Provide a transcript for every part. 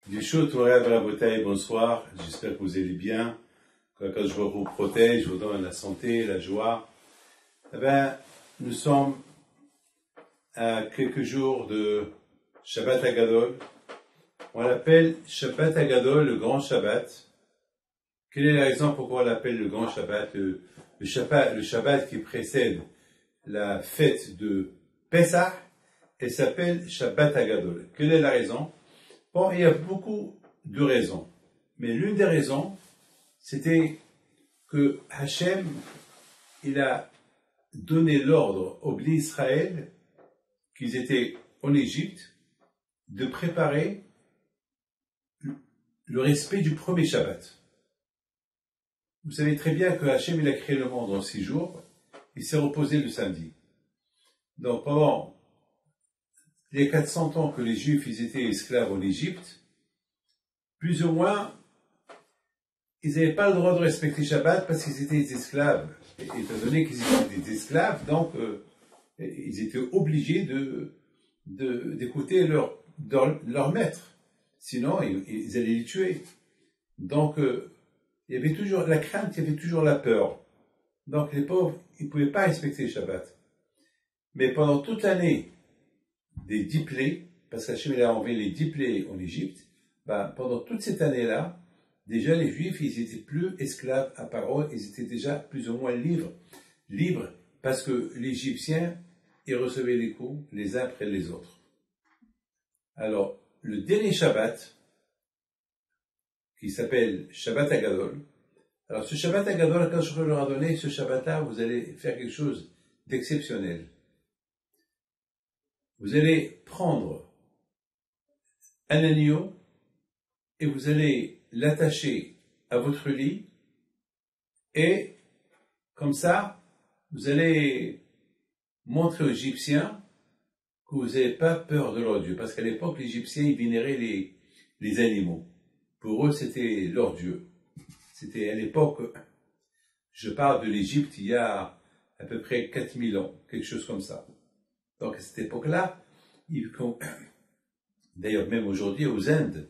Du chaud, Torah, la bouteille, bonsoir. J'espère que vous allez bien. Quand je vous protège, je vous donne la santé, la joie. Eh bien, nous sommes à quelques jours de Shabbat Hagadol. On l'appelle Shabbat Hagadol, le grand Shabbat. Quelle est la raison pourquoi on l'appelle le grand Shabbat? Le Shabbat qui précède la fête de Pesach, elle s'appelle Shabbat Hagadol. Quelle est la raison? Bon, il y a beaucoup de raisons. Mais l'une des raisons, c'était que Hachem, il a donné l'ordre aux Bnei Israël, qu'ils étaient en Égypte, de préparer le respect du premier Shabbat. Vous savez très bien que Hachem, il a créé le monde en 6 jours, il s'est reposé le samedi. Donc pendant les 400 ans que les Juifs ils étaient esclaves en Égypte, plus ou moins, ils n'avaient pas le droit de respecter Shabbat parce qu'ils étaient des esclaves. Et étant donné qu'ils étaient des esclaves, donc ils étaient obligés d'écouter leur maître. Sinon, ils allaient les tuer. Donc, il y avait toujours la crainte, il y avait toujours la peur. Donc, les pauvres, ils ne pouvaient pas respecter Shabbat. Mais pendant toute l'année des 10 plaies, parce qu'Hachem a envoyé les 10 plaies en Égypte, pendant toute cette année-là, déjà les Juifs, ils n'étaient plus esclaves à parole, ils étaient déjà plus ou moins libres, parce que les Égyptiens, ils recevaient les coups les uns après les autres. Alors, le dernier Shabbat, qui s'appelle Shabbat Hagadol, alors ce Shabbat Hagadol, quand je leur ai donné ce Shabbat-là, vous allez faire quelque chose d'exceptionnel. Vous allez prendre un agneau et vous allez l'attacher à votre lit et comme ça, vous allez montrer aux Égyptiens que vous n'avez pas peur de leur Dieu. Parce qu'à l'époque, les Égyptiens, ils vénéraient les animaux. Pour eux, c'était leur Dieu. C'était à l'époque, je parle de l'Égypte, il y a à peu près 4000 ans, quelque chose comme ça. Donc à cette époque-là, d'ailleurs même aujourd'hui aux Indes,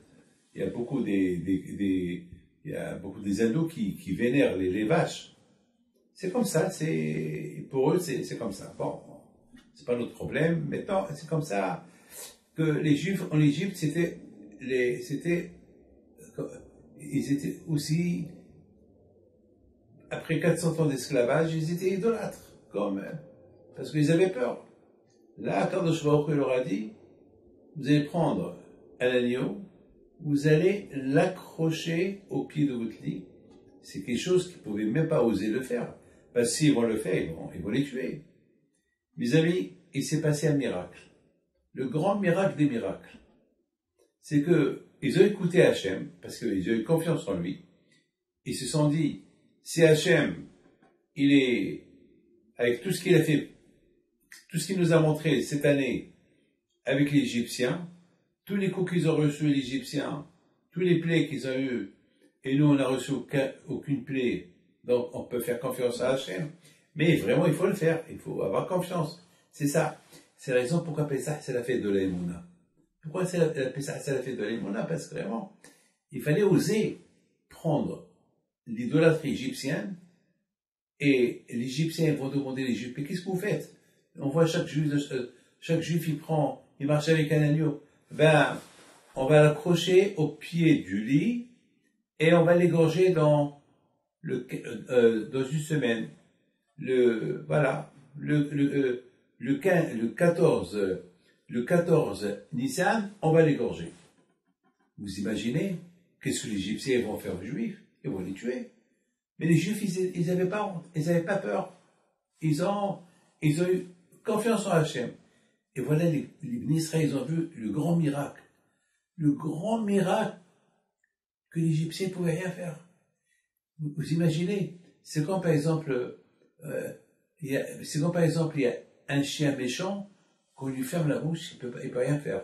il y a beaucoup des hindous qui vénèrent les vaches. C'est comme ça, pour eux c'est comme ça. Bon, c'est pas notre problème, mais non, c'est comme ça que les Juifs en Égypte ils étaient aussi, après 400 ans d'esclavage, ils étaient idolâtres, parce qu'ils avaient peur. Là, Kadosh Baruch Hu leur a dit, vous allez prendre un agneau, vous allez l'accrocher au pied de votre lit. C'est quelque chose qu'ils ne pouvaient même pas oser le faire. Parce que s'ils vont le faire, ils vont les tuer. Mes amis, il s'est passé un miracle. Le grand miracle des miracles. C'est que ils ont écouté Hachem, parce qu'ils ont eu confiance en lui. Ils se sont dit, si Hachem, il est, avec tout ce qu'il a fait, tout ce qu'il nous a montré cette année avec les Égyptiens, tous les coups qu'ils ont reçus les Égyptiens, tous les plaies qu'ils ont eus, et nous on n'a reçu aucune plaie, donc on peut faire confiance à Hachem. Mais vraiment il faut le faire, il faut avoir confiance. C'est ça. C'est la raison pourquoi Pessah c'est la fête de l'Emouna. Pourquoi c'est la fête de l'Emouna? Parce que vraiment, il fallait oser prendre l'idolâtrie égyptienne, et les Égyptiens vont demander les Juifs, mais qu'est-ce que vous faites? On voit chaque juif il marche avec un agneau. On va l'accrocher au pied du lit et on va l'égorger dans une semaine. Le 14 Nissan, on va l'égorger. Vous imaginez qu'est-ce que les Égyptiens vont faire aux Juifs? Ils vont les tuer. Mais les Juifs, ils n'avaient pas honte, ils n'avaient pas peur. Ils ont eu confiance en Hachem. Et voilà, les Israéliens, ils ont vu le grand miracle. Le grand miracle que les Égyptiens ne pouvaient rien faire. Vous imaginez? C'est comme par exemple, il y a un chien méchant, qu'on lui ferme la bouche, il peut rien faire.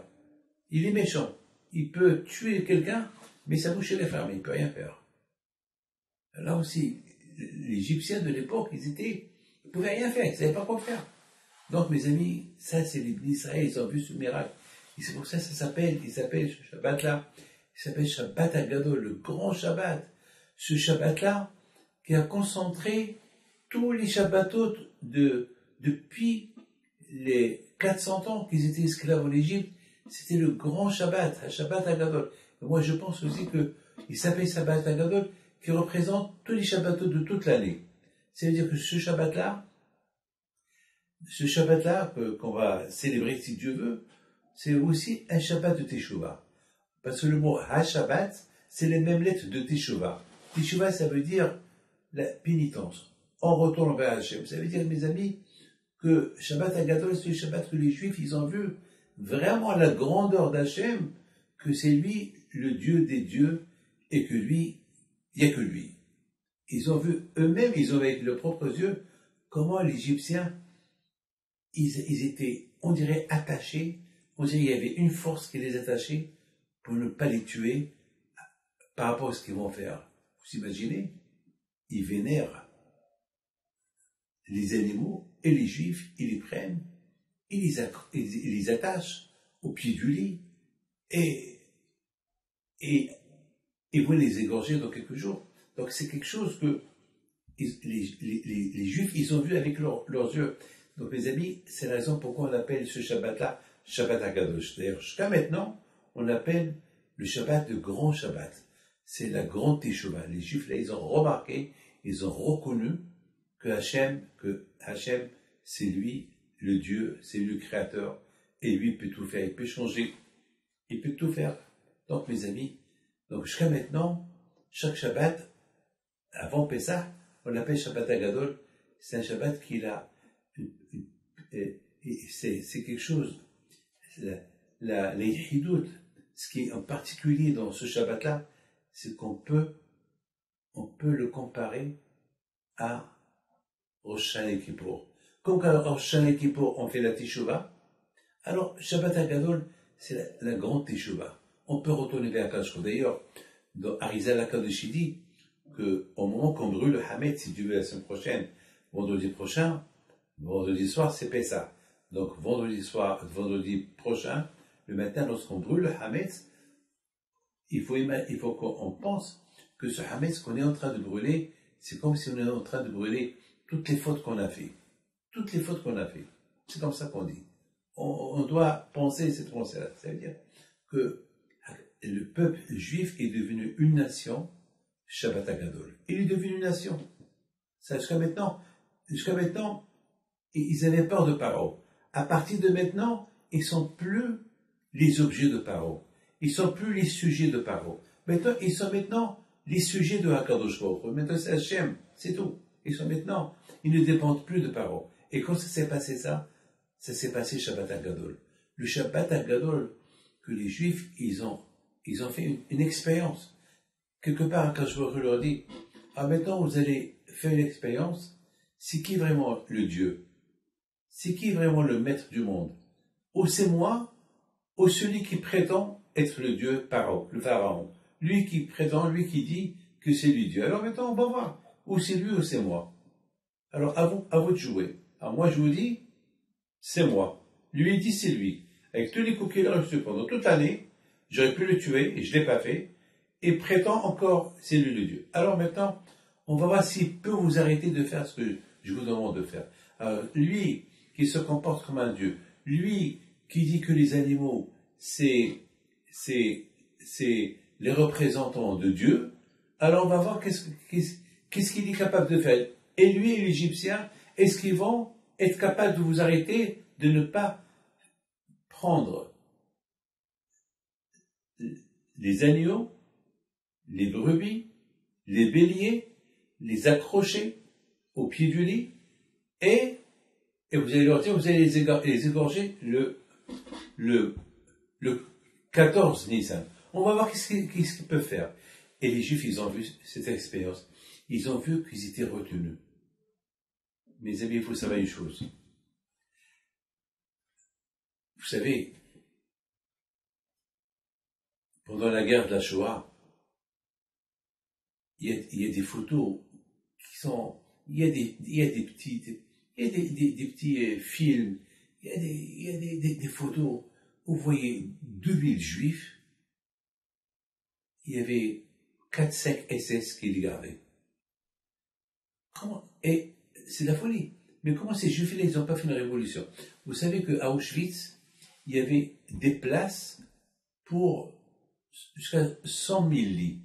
Il est méchant. Il peut tuer quelqu'un, mais sa bouche elle est fermée, il ne peut rien faire. Là aussi, les Égyptiens de l'époque, ils ne pouvaient rien faire, ils ne savaient pas quoi faire. Donc, mes amis, ça, c'est les Israéliens, ils ont vu ce miracle. Et c'est pour ça que il s'appelle ce Shabbat-là, il s'appelle Shabbat Agadol, le grand Shabbat. Ce Shabbat-là, qui a concentré tous les Shabbatot depuis les 400 ans qu'ils étaient esclaves en Égypte, c'était le grand Shabbat, un Shabbat Agadol. Et moi, je pense aussi qu'il s'appelle Shabbat Agadol, qui représente tous les Shabbatot de toute l'année. C'est-à-dire que ce Shabbat-là, qu'on va célébrer si Dieu veut, c'est aussi un Shabbat de Teshuvah. Parce que le mot Ha-Shabbat, c'est les mêmes lettres de Teshuvah. Teshuvah, ça veut dire la pénitence. On retourne vers Hachem. Ça veut dire, mes amis, que Shabbat Agadol, c'est le Shabbat que les Juifs, ils ont vu vraiment la grandeur d'Hachem, que c'est lui le Dieu des dieux, et que lui, il n'y a que lui. Ils ont vu eux-mêmes, ils ont vu avec leurs propres yeux, comment les Égyptiens, ils étaient, on dirait, attachés, on dirait qu'il y avait une force qui les attachait pour ne pas les tuer par rapport à ce qu'ils vont faire. Vous imaginez? Ils vénèrent les animaux et les Juifs, ils les prennent, ils les attachent au pied du lit et vont les égorger dans quelques jours. Donc c'est quelque chose que les Juifs, ils ont vu avec leurs yeux. Donc mes amis, c'est la raison pourquoi on appelle ce Shabbat-là Shabbat Akadosh. D'ailleurs, jusqu'à maintenant, on l'appelle le Shabbat, le grand Shabbat. C'est la grande Teshuvah. Les Juifs, là, ils ont remarqué, ils ont reconnu que Hachem, c'est lui le Dieu, c'est lui le Créateur, et lui il peut tout faire, il peut changer, il peut tout faire. Donc mes amis, donc jusqu'à maintenant, chaque Shabbat, avant Pessah, on l'appelle Shabbat Agadol, c'est un Shabbat qui a, c'est quelque chose, les hidout, ce qui est en particulier dans ce Shabbat-là, c'est qu'on peut le comparer à Rosh Hashanah Kippour. Comme quand Rosh Hashanah Kippour, on fait la Teshuvah, alors Shabbat Agadol, c'est la grande Teshuvah. On peut retourner vers Akadosh. D'ailleurs, dans Arizal Akadosh dit qu'au moment qu'on brûle le Hametz, si Dieu veut la semaine prochaine, vendredi prochain, vendredi soir, c'est Pessah. Donc vendredi prochain, le matin, lorsqu'on brûle le Hametz, il faut qu'on pense que ce Hametz qu'on est en train de brûler, c'est comme si on est en train de brûler toutes les fautes qu'on a fait. Toutes les fautes qu'on a fait. C'est comme ça qu'on dit. On doit penser cette pensée-là. Ça veut dire que le peuple juif est devenu une nation, Shabbat Agadol. Il est devenu une nation. Ça, jusqu'à maintenant, ils avaient peur de Paro. À partir de maintenant, ils sont plus les objets de Paro. Ils sont plus les sujets de Paro. Maintenant, ils sont les sujets de Hakadosh Baruch Hu. Maintenant, c'est Hachem, c'est tout. Ils ne dépendent plus de Paro. Et quand ça s'est passé ça s'est passé Shabbat Agadol. Le Shabbat Agadol que les Juifs, ils ont fait une expérience. Quelque part, quand je leur dis, maintenant vous allez faire une expérience, c'est qui vraiment le Dieu? C'est qui vraiment le maître du monde? Ou c'est moi, ou celui qui prétend être le Dieu le Pharaon. Lui qui dit que c'est lui Dieu. Alors maintenant, on va voir. Ou c'est lui ou c'est moi. Alors à vous de jouer. Alors moi je vous dis, c'est moi. Lui il dit c'est lui. Avec tous les coups qu'il a reçus pendant toute l'année, j'aurais pu le tuer et je ne l'ai pas fait. Et prétend encore c'est lui le Dieu. Alors maintenant, on va voir s'il peut vous arrêter de faire ce que je vous demande de faire. Alors, lui qui se comporte comme un Dieu, lui qui dit que les animaux c'est les représentants de Dieu, alors on va voir qu'est-ce qu'il est capable de faire. Et lui et l'Égyptien, est-ce qu'ils vont être capables de vous arrêter de ne pas prendre les agneaux, les brebis, les béliers, les accrocher au pied du lit, et vous allez leur dire, vous allez les égorger le 14 Nissan. On va voir qu'est-ce qu'ils peuvent faire. Et les Juifs, ils ont vu cette expérience. Ils ont vu qu'ils étaient retenus. Mes amis, il faut savoir une chose. Vous savez, pendant la guerre de la Shoah, il y a des photos qui sont, il y a des petits films, il y a des photos vous voyez 2000 juifs, il y avait 4-5 SS qui les gardaient. Comment? Et c'est la folie. Mais comment ces juifs-là, ils n'ont pas fait une révolution? Vous savez qu'à Auschwitz, il y avait des places pour jusqu'à 100 000 lits.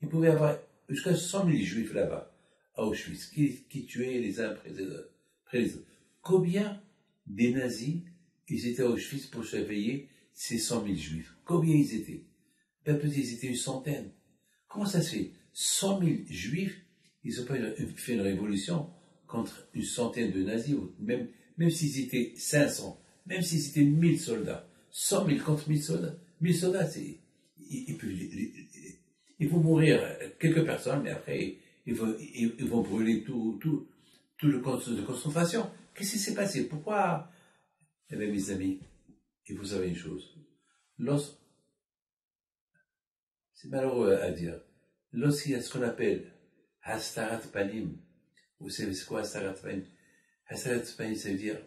Il pouvait y avoir jusqu'à 100 000 juifs là-bas, à Auschwitz, qui tuaient les uns après les autres. Combien des nazis, ils étaient à Auschwitz pour surveiller ces 100 000 juifs? Combien ils étaient? Ben, peut-être ils étaient une centaine. Comment ça se fait? 100 000 juifs, ils n'ont pas fait une révolution contre une centaine de nazis, même s'ils étaient 500, même s'ils étaient 1000 soldats. 100 000 contre 1000 soldats. 1000 soldats, il faut mourir quelques personnes, mais après, ils vont brûler tout le camp de concentration. Qu'est-ce qui s'est passé? Pourquoi? Eh bien, mes amis, il faut savoir une chose. C'est malheureux à dire. Lorsqu'il y a ce qu'on appelle Hastarat Panim, vous savez c'est quoi Hastarat Panim? Hastarat Panim, ça veut dire,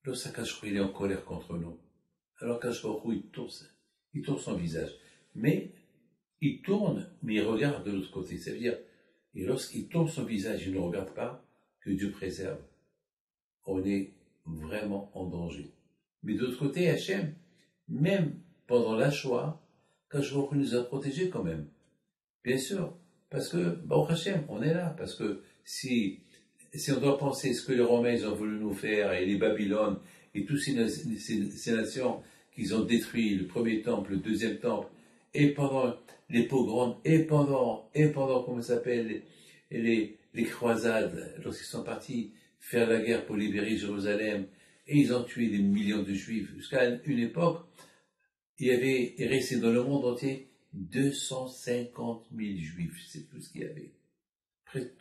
lorsqu'Akash il est en colère contre nous. Alors qu'Akash il tourne son visage. Mais il tourne, mais il regarde de l'autre côté. Ça veut dire, et lorsqu'il tourne son visage, il ne regarde pas, que Dieu préserve. On est vraiment en danger. Mais de l'autre côté, Hachem, même pendant la Shoah, Akash nous a protégés quand même. Bien sûr, parce que, Baruch Hashem, on est là, parce que si on doit penser ce que les Romains ils ont voulu nous faire, et les Babylone, et toutes ces nations qu'ils ont détruit, le premier temple, le deuxième temple, et pendant les pogroms, et pendant, comment ça s'appelle, les croisades, lorsqu'ils sont partis faire la guerre pour libérer Jérusalem, et ils ont tué des millions de Juifs, jusqu'à une époque, il resté dans le monde entier 250 000 Juifs, c'est tout ce qu'il y avait. Après,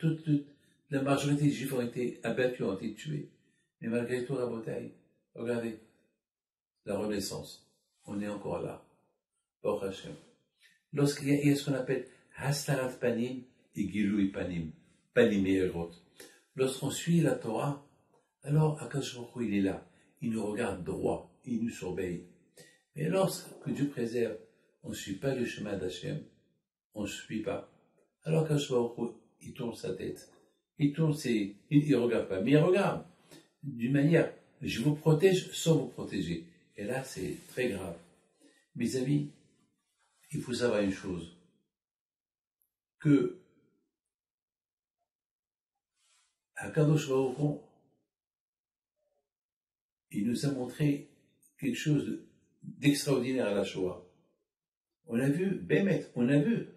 la majorité des Juifs ont été abattus, ont été tués. Mais malgré tout, la bataille, regardez, la Renaissance, on est encore là. Baruch Hashem. Lorsqu'il y a ce qu'on appelle Hastarat Panim et Gilui Panim, Panim et Erot. Lorsqu'on suit la Torah, alors Akash Baruch Hu, il est là. Il nous regarde droit, il nous surveille. Mais lorsque Dieu préserve, on ne suit pas le chemin d'Hachem, on ne suit pas. Alors qu'Akash Baruch Hu, il tourne sa tête, il regarde pas, mais il regarde d'une manière, je vous protège sans vous protéger. Et là, c'est très grave. Mes amis, il faut savoir une chose, que Akadosh Baruch Hu, il nous a montré quelque chose d'extraordinaire à la Shoah. On a vu, Bémet, on a vu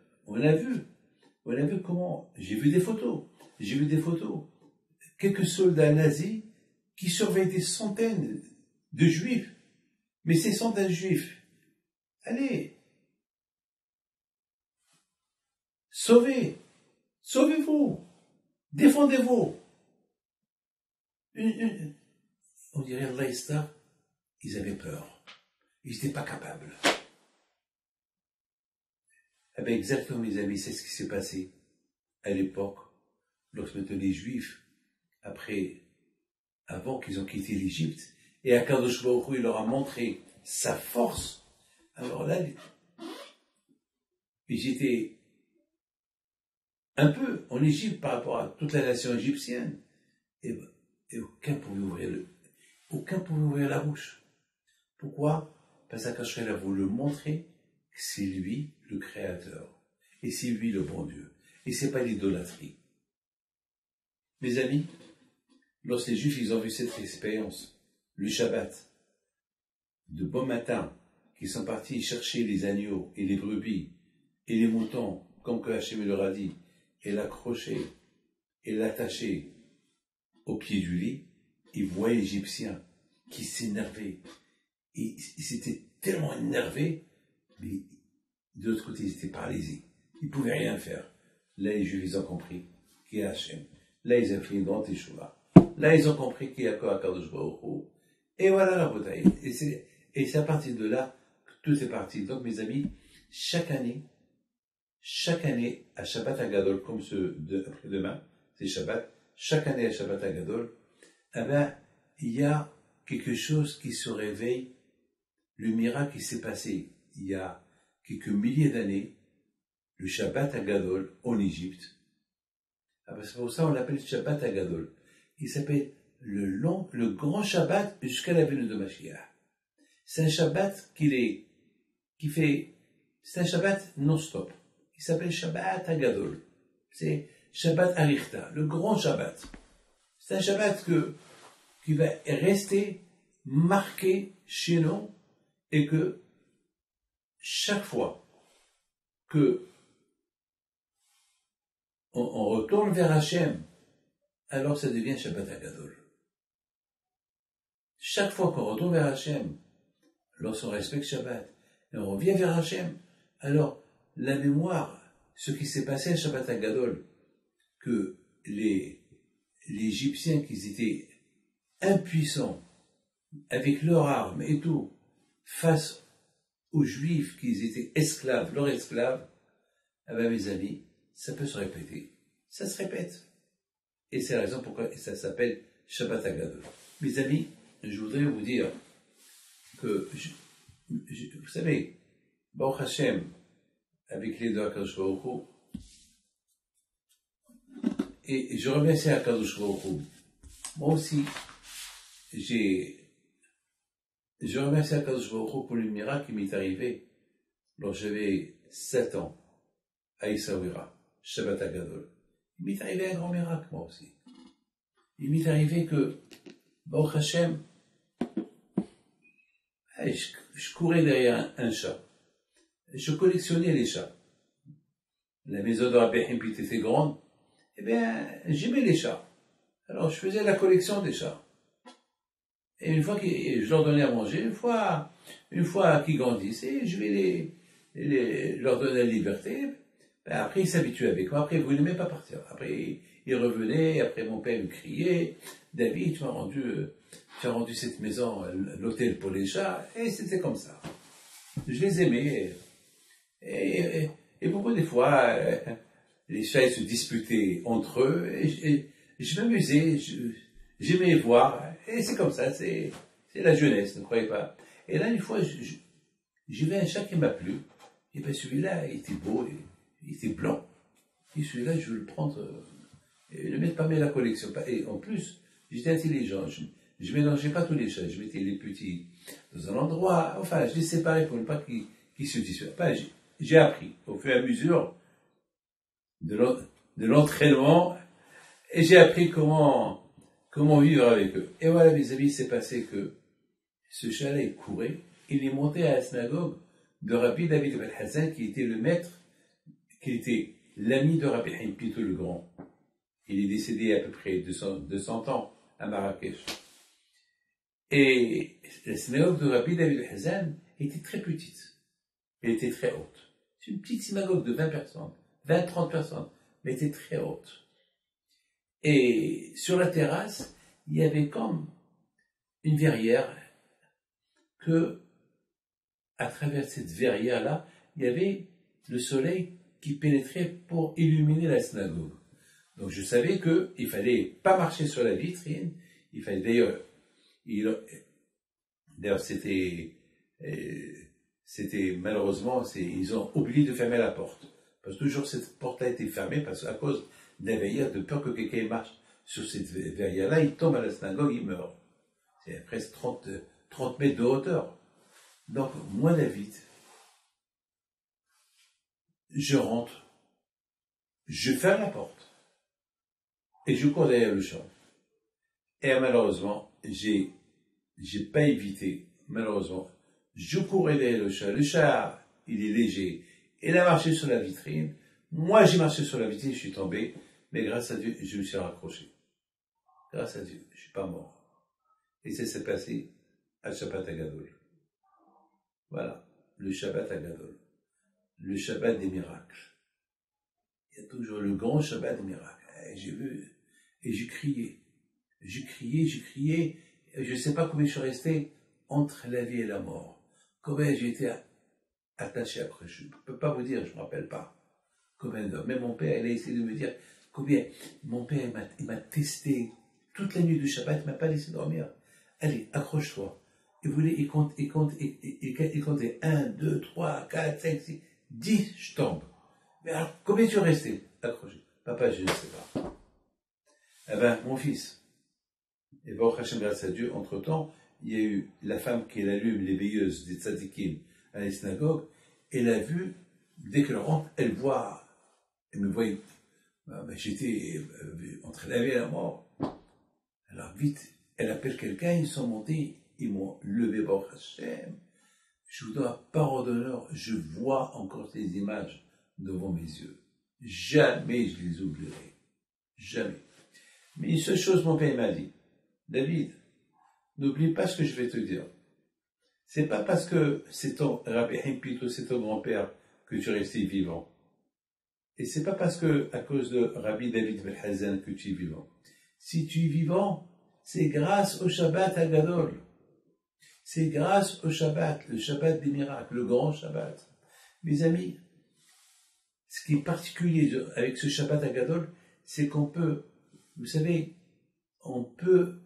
comment, j'ai vu des photos, quelques soldats nazis qui surveillaient des centaines de juifs, mais ces centaines de juifs, allez, sauvez-vous, défendez-vous. On dirait Allah, ils avaient peur, ils n'étaient pas capables. Eh bien, exactement, mes amis, c'est ce qui s'est passé à l'époque, lorsque les Juifs, avant qu'ils ont quitté l'Égypte, et Akadosh Baruch Hu, il leur a montré sa force. Alors là, ils étaient un peu en Égypte par rapport à toute la nation égyptienne, et aucun pouvait ouvrir la bouche. Pourquoi? Parce qu'Akadosh a voulu montrer que c'est lui le Créateur, et c'est lui le bon Dieu, et c'est pas l'idolâtrie. Mes amis, lorsque les Juifs ils ont vu cette expérience, le Shabbat, de bon matin, qu'ils sont partis chercher les agneaux et les brebis et les moutons, comme que Hachem leur a dit, et l'accrocher et l'attacher au pied du lit, ils voyaient l'Égyptien qui s'énervait. Ils s'étaient tellement énervés, mais de l'autre côté, ils étaient paralysés. Ils ne pouvaient rien faire. Là, les Juifs, ils ont compris qu'il y a Hachem. Là, ils ont fait une grande échouva. Là, ils ont compris qu'il y a quoi à Kadosh Baruch Hu. Et voilà la bataille. Et c'est à partir de là que tout est parti. Donc, mes amis, chaque année, à Shabbat Agadol, comme ce après-demain, c'est Shabbat, chaque année à Shabbat Agadol, eh ben, il y a quelque chose qui se réveille le miracle qui s'est passé il y a quelques milliers d'années, le Shabbat Agadol en Égypte. Ah ben c'est pour ça qu'on l'appelle Shabbat Agadol. Il s'appelle le grand Shabbat jusqu'à la venue de Mashiach. C'est un Shabbat c'est un Shabbat non-stop. Il s'appelle Shabbat Agadol. C'est Shabbat Arichta, le grand Shabbat. C'est un Shabbat qui va rester marqué chez nous et que chaque fois que on retourne vers Hachem, alors ça devient Shabbat Agadol. Chaque fois qu'on retourne vers Hachem, lorsqu'on respecte Shabbat, et on revient vers Hachem, alors la mémoire, ce qui s'est passé à Shabbat Agadol, que les Égyptiens qui étaient impuissants, avec leurs armes et tout, face aux Juifs qui étaient esclaves, leurs esclaves, eh bien mes amis, ça peut se répéter. Ça se répète. Et c'est la raison pourquoi ça s'appelle Shabbat Agadol. Mes amis, je voudrais vous dire que, vous savez, Baruch Hashem, avec les deux Akadosh Baruch Hu, et je remercie Akadosh Baruch Hu. Moi aussi, je remercie Akadosh Baruch Hu pour le miracle qui m'est arrivé lorsque j'avais 7 ans à Essaouira, Shabbat Agadol. Il m'est arrivé un grand miracle, moi aussi. Il m'est arrivé que, Baruch Hashem, je courais derrière un chat. Je collectionnais les chats. La maison de Rabbi Hempit était grande. Eh bien, j'aimais les chats. Alors, je faisais la collection des chats. Et une fois que je leur donnais à manger, une fois qu'ils grandissaient, je vais leur donner la liberté. Ben après, ils s'habituaient avec moi. Après, ils ne voulaient même pas partir. Après, ils revenaient. Après, mon père me criait, David, tu as rendu cette maison l'hôtel pour les chats. Et c'était comme ça. Je les aimais. Et beaucoup des fois, les chats ils se disputaient entre eux. Et je m'amusais. J'aimais voir. Et c'est comme ça. C'est la jeunesse, ne croyez pas. Et là, une fois, j'ai vu un chat qui m'a plu. Et bien, celui-là, il était beau. Il était blanc. Et celui-là, je veux le prendre et le mettre parmi la collection. Et en plus, j'étais intelligent. Je mélangeais pas tous les chats. Je mettais les petits dans un endroit. Enfin, je les séparais pour ne pas qu'ils se disputent. Enfin, j'ai appris au fur et à mesure de l'entraînement et j'ai appris comment vivre avec eux. Et voilà, mes amis, c'est passé que ce chat-là, il courait. Il est monté à la synagogue de Rabbi David Ben Hassan, qui était le maître, qui était l'ami de Rabbi Haïm Pito le Grand. Il est décédé à peu près 200 ans à Marrakech. Et la synagogue de Rabbi David Ben Hassan était très petite. Elle était très haute. C'est une petite synagogue de 20 personnes, 20-30 personnes, mais elle était très haute. Et sur la terrasse, il y avait comme une verrière que, à travers cette verrière-là, il y avait le soleil qui pénétrait pour illuminer la synagogue. Donc je savais qu'il fallait pas marcher sur la vitrine, il fallait d'ailleurs c'était malheureusement, ils ont oublié de fermer la porte. Parce que toujours cette porte a été fermée parce qu'à cause d'un verrière, de peur que quelqu'un marche sur cette verrière-là, il tombe à la synagogue, il meurt. C'est presque 30 mètres de hauteur. Donc, moi, David, je rentre, je ferme la porte, et je cours derrière le chat. Et malheureusement, j'ai pas évité, malheureusement, je courais derrière le chat. Le chat, il est léger, il a marché sur la vitrine. Moi, j'ai marché sur la vitrine, je suis tombé, mais grâce à Dieu, je me suis raccroché. Grâce à Dieu, je suis pas mort. Et ça s'est passé à Shabbat Agadol. Voilà, le Shabbat Agadol. Le Shabbat des miracles. Il y a toujours le grand Shabbat des miracles. Et j'ai vu, et j'ai crié. J'ai crié. Et je ne sais pas combien je suis resté entre la vie et la mort. Combien j'ai été attaché après. Je ne peux pas vous dire, je ne me rappelle pas. Combien d'heures. Même mon père, il a essayé de me dire combien. Mon père, il m'a testé toute la nuit du Shabbat, il ne m'a pas laissé dormir. Allez, accroche-toi. il comptait 1, 2, 3, 4, 5, 6, 10, je tombe. Mais alors, combien tu es resté accroché? Papa, je ne sais pas. Eh ben, mon fils, et Baruch Hashem, grâce à Dieu, entre-temps, il y a eu la femme qui allume les veilleuses des tzadikim à la synagogue, elle a vu, dès qu'elle rentre, elle voit, elle me voit, j'étais entre la vie et la mort. Alors vite, elle appelle quelqu'un, ils sont montés, ils m'ont levé Baruch Hashem. Je vous dois parole d'honneur, je vois encore ces images devant mes yeux. Jamais je les oublierai. Jamais. Mais une seule chose, mon père m'a dit, David, n'oublie pas ce que je vais te dire. C'est pas parce que c'est ton Rabbi Himpito, c'est ton grand-père que tu es resté vivant. Et c'est pas parce que, à cause de Rabbi David Belhazen que tu es vivant. Si tu es vivant, c'est grâce au Shabbat Hagadol. C'est grâce au Shabbat, le Shabbat des miracles, le grand Shabbat. Mes amis, ce qui est particulier avec ce Shabbat Hagadol, c'est qu'on peut, vous savez, on peut,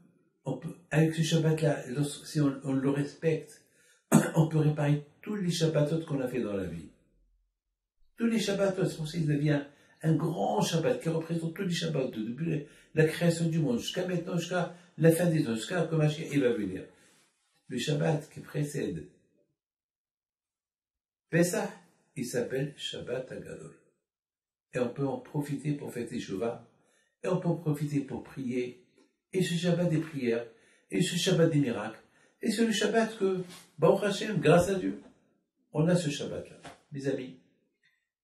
avec ce Shabbat-là, si on le respecte, on peut réparer tous les Shabbatot qu'on a fait dans la vie. Tous les Shabbatot, c'est pour ça qu'il devient un grand Shabbat qui représente tous les Shabbatot, depuis la création du monde, jusqu'à maintenant, jusqu'à la fin des temps, jusqu'à quand il va venir. Le Shabbat qui précède Pesach, il s'appelle Shabbat Hagadol. Et on peut en profiter pour faire Teshuvah, et on peut en profiter pour prier, et ce Shabbat des prières, et ce Shabbat des miracles, et c'est le Shabbat que, Baruch Hashem, grâce à Dieu, on a ce Shabbat-là. Mes amis,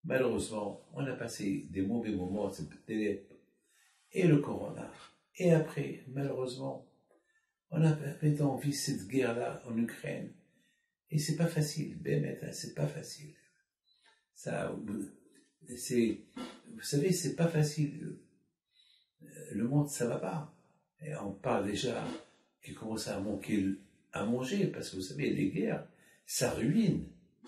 malheureusement, on a passé des mauvais moments, et le Corona, et après, malheureusement, on a maintenant vu cette guerre-là en Ukraine, et c'est pas facile, c'est pas facile. Ça, vous savez, c'est pas facile. Le monde, ça va pas. Et on parle déjà qu'il commence à manquer à manger, parce que vous savez, les guerres, ça ruine.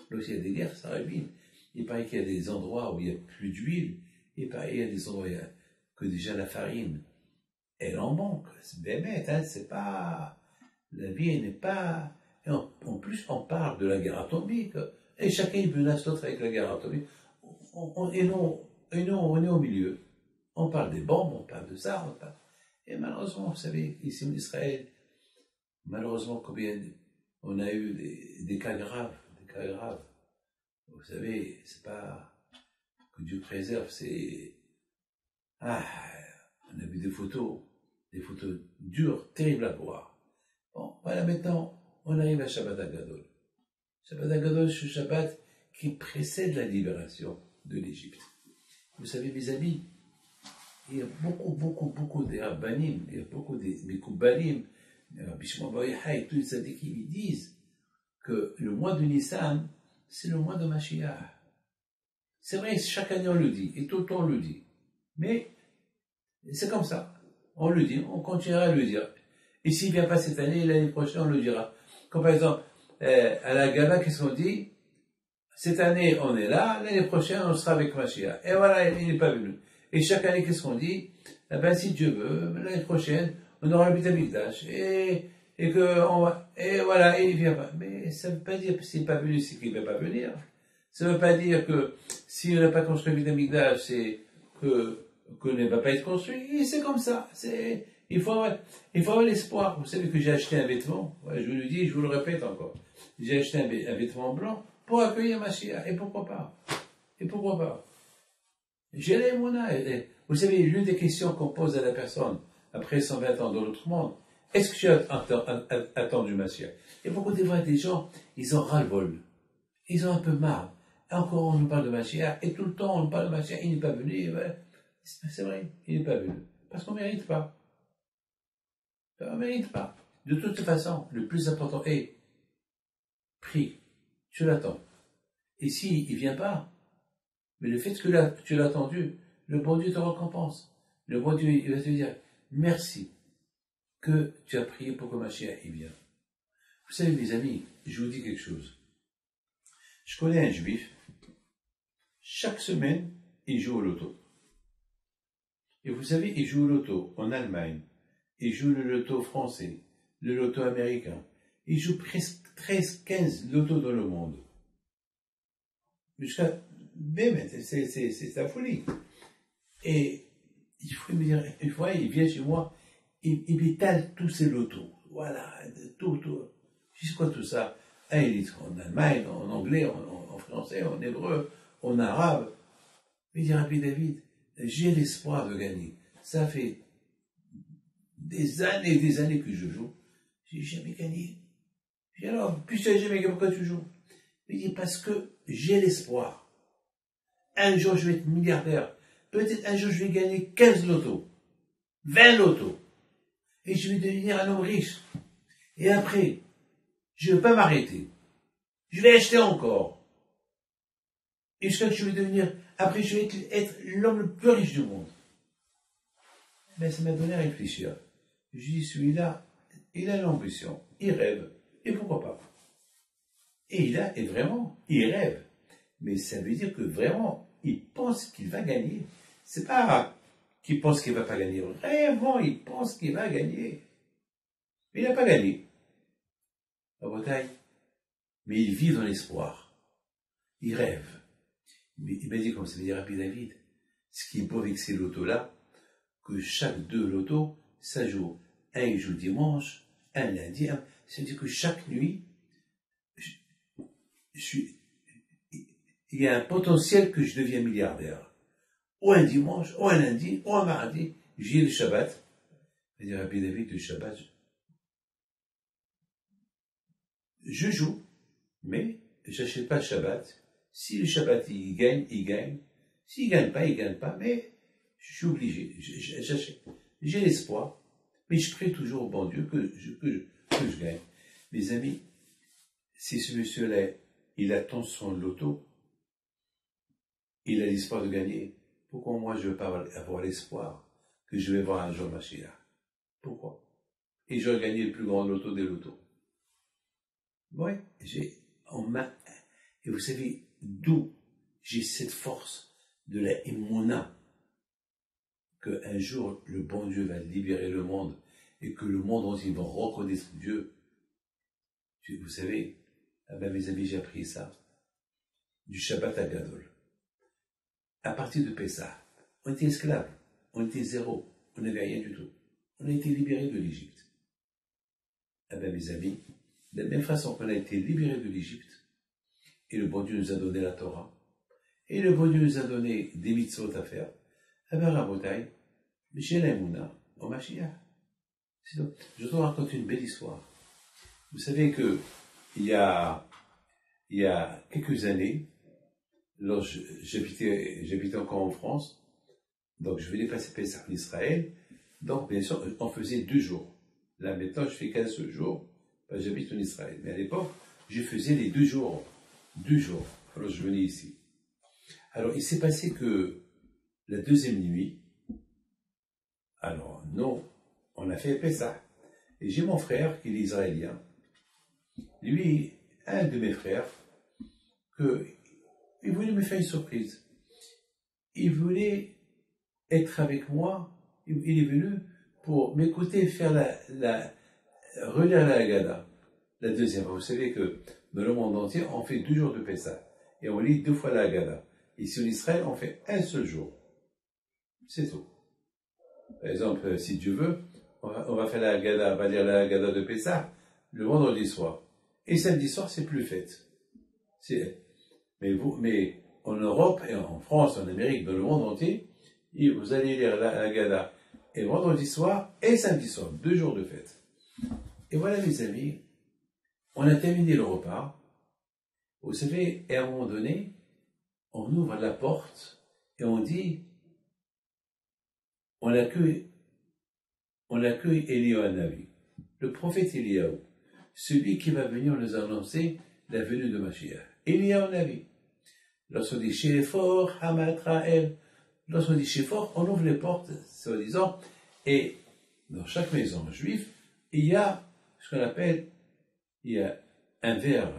Lorsqu'il y a des guerres, ça ruine. Il paraît qu'il y a des endroits où il n'y a plus d'huile, il paraît qu'il y a des endroits où il y a que déjà la farine, elle en manque. C'est pas, la vie n'est pas, et en plus, on parle de la guerre atomique, et chacun il menace l'autre avec la guerre atomique, et non, on est au milieu. On parle des bombes, on parle de ça, on parle. Et malheureusement, vous savez, ici en Israël, malheureusement, combien on a eu des cas graves, Vous savez, c'est pas que Dieu préserve, c'est, on a vu des photos dures, terribles à voir. Bon, voilà, maintenant, on arrive à Shabbat Hagadol. Shabbat Hagadol, c'est le Shabbat qui précède la libération de l'Égypte. Vous savez, mes amis, il y a beaucoup de Rabbanim, il y a beaucoup de Mekoubalim, Rabbi Shimon bar Yochai et tous les tzadikim, ils disent que le mois de Nissan, c'est le mois de Mashiach. C'est vrai, chaque année on le dit, et tout le temps on le dit. Mais c'est comme ça. On le dit, on continuera à le dire. Et s'il ne vient pas cette année, l'année prochaine, on le dira. Comme par exemple, à la Gala, qu'est-ce qu'on dit? Cette année, on est là, l'année prochaine, on sera avec Mashiach. Et voilà, il n'est pas venu. Et chaque année, qu'est-ce qu'on dit? Eh ben, si Dieu veut, l'année prochaine, on aura le Beit Hamikdash. Et voilà, et il vient pas. Mais ça ne veut pas dire que s'il n'est pas venu, c'est qu'il ne va pas venir. Ça ne veut pas dire que si on n'a pas construit le Beit Hamikdash, c'est que ne va pas être construit. Et c'est comme ça. Il faut avoir l'espoir. Vous savez que j'ai acheté un vêtement. Ouais, je vous le dis, je vous le répète encore. J'ai acheté un vêtement blanc pour accueillir Mashiach. Et pourquoi pas? J'ai l'émouna. Vous savez, l'une des questions qu'on pose à la personne après 120 ans dans l'autre monde, est-ce que tu as attendu Mashiach? Et beaucoup des gens, ils ont ras-le-bol. Ils ont un peu marre. Et encore, on nous parle de Mashiach, et tout le temps, on nous parle de Mashiach, il n'est pas venu. C'est vrai, il n'est pas venu. Parce qu'on ne mérite pas. On ne mérite pas. De toute façon, le plus important est, prie, tu l'attends. Et s'il ne vient pas, mais le fait que tu l'as attendu, le bon Dieu te récompense. Le bon Dieu, il va te dire, merci que tu as prié pour que Mashiach y vienne. Vous savez, mes amis, je vous dis quelque chose. Je connais un juif, chaque semaine, il joue au loto. Et vous savez, il joue au loto en Allemagne, il joue le loto français, le loto américain. Ils jouent presque 13, 15 lotos dans le monde. Jusqu'à, c'est la folie. Et il faut me dire, une fois, il vient chez moi, il m'étale tous ses lotos. Voilà, tout. Je sais quoi tout ça? Un, il est en Allemagne, en anglais, en français, en hébreu, en arabe. Il dit, Rabbi David, j'ai l'espoir de gagner. Ça fait des années que je joue. J'ai jamais gagné. Je dis alors, puisque tu n'as jamais gagné, pourquoi tu joues? Il dit, parce que j'ai l'espoir. Un jour, je vais être milliardaire. Peut-être un jour, je vais gagner 15 lotos, 20 lotos. Et je vais devenir un homme riche. Et après, je ne vais pas m'arrêter. Je vais acheter encore. Et jusqu'à ce que je vais devenir, après, je vais être l'homme le plus riche du monde. Mais ça m'a donné à réfléchir. Je dis, celui-là, il a l'ambition, il rêve, et pourquoi pas? Et vraiment, il rêve. Mais ça veut dire que vraiment, il pense qu'il va gagner. C'est pas qu'il pense qu'il va pas gagner. Vraiment, il pense qu'il va gagner. Mais il n'a pas gagné. La Bretagne. Mais il vit dans l'espoir. Il rêve. Mais il m'a dit, comme ça veut dire Rabbi David, ce qui est beau avec ces lotos-là, que chaque 2 lotos, ça joue. Un, il joue dimanche, un lundi, un. C'est-à-dire que chaque nuit, il y a un potentiel que je deviens milliardaire. Ou un dimanche, ou un lundi, ou un mardi, j'ai le Shabbat. Il dit Rabbi David, le Shabbat, je joue, mais j'achète pas le Shabbat. Si le Shabbat il gagne, il gagne. S'il gagne pas, il gagne pas, mais je suis obligé, j'achète. J'ai l'espoir, mais je prie toujours au bon Dieu que je gagne. Mes amis, si ce monsieur-là, il attend son loto, il a l'espoir de gagner, pourquoi moi je ne veux pas avoir l'espoir que je vais voir un jour Mashiach? Pourquoi? Et je vais gagner le plus grand loto des lotos. Oui, et vous savez d'où j'ai cette force de la Emouna, qu'un jour le bon Dieu va libérer le monde et que le monde entier va reconnaître Dieu. Vous savez, mes amis, j'ai appris ça du Shabbat à Gadol. À partir de Pessah, on était esclaves, on était zéro, on n'avait rien du tout. On a été libérés de l'Égypte. Mes amis, de la même façon qu'on a été libérés de l'Égypte, et le bon Dieu nous a donné la Torah, et le bon Dieu nous a donné des mitzvot à faire, Rabotai, j'ai l'Emouna au Mashiach. Je dois raconter une belle histoire. Vous savez que il y a quelques années, lorsque j'habitais encore en France, donc je venais passer Pessah en Israël, donc bien sûr, on faisait 2 jours. Là maintenant, je fais 15 jours, parce que j'habite en Israël. Mais à l'époque, je faisais les 2 jours. 2 jours, alors je venais ici. Alors il s'est passé que la deuxième nuit, alors non, on a fait Pessah. Et j'ai mon frère, qui est israélien, lui, un de mes frères, il voulait me faire une surprise. Il voulait être avec moi, il est venu pour m'écouter faire relire la Haggadah, la deuxième. Vous savez que dans le monde entier, on fait 2 jours de Pessah, et on lit 2 fois la Haggadah. Ici en Israël, on fait un seul jour. C'est tout. Par exemple, si Dieu veut, on va faire la Haggadah, on va lire la Haggadah de Pessah le vendredi soir. Et samedi soir, c'est plus fête. Mais en Europe, et en France, en Amérique, dans le monde entier, vous allez lire la Haggadah et vendredi soir et samedi soir, 2 jours de fête. Et voilà, mes amis, on a terminé le repas. Vous savez, et à un moment donné, on ouvre la porte et on dit, on accueille Eliyahu Hanavi, le prophète Eliyahu, celui qui va venir nous annoncer la venue de Mashiach. Eliyahu Hanavi. Lorsqu'on dit Shefor, Hamatrael, lorsqu'on dit Shefor, on ouvre les portes, soi-disant, et dans chaque maison juive, il y a ce qu'on appelle, il y a un verre